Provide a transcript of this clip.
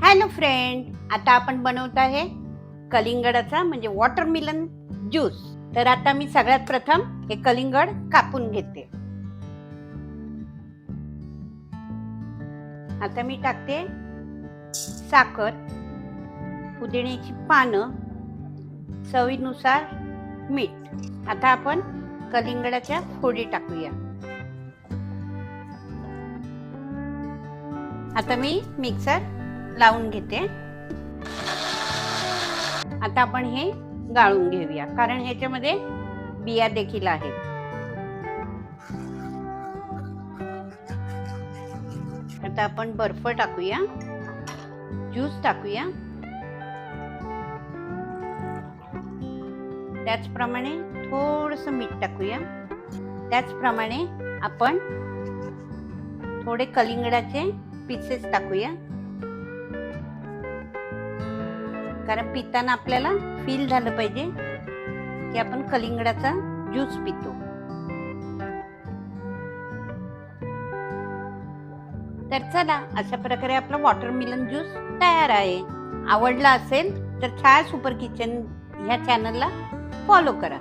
Hello friend, आता आपण बनवत आहे कलिंगडाचा म्हणजे वॉटरमेलन ज्यूस. तर आता मी सगळ्यात प्रथम हे कलिंगड कापून घेते. आता मी टाकते साखर, पुदिन्याची पानं, चवीनुसार मीठ. आता आपण कलिंगडाच्या फोडी टाकूया. आता मी मिक्सर लावून घेते. आता आपण हे गाळून घेऊया, कारण ह्याच्यामध्ये बिया देखील आहेत. आता आपण बर्फ टाकूया, ज्यूस टाकूया, त्याचप्रमाणे थोडंसं मीठ टाकूया. त्याचप्रमाणे आपण थोडे कलिंगडाचे पीसेस टाकूया, कारण पिताना आपल्याला फील झालं पाहिजे की आपण कलिंगडाचा ज्यूस पितो. तर चला, अशा प्रकारे आपला वॉटरमेलन ज्यूस तयार आहे. आवडला असेल तर छाया सुपर किचन ह्या चॅनलला फॉलो करा.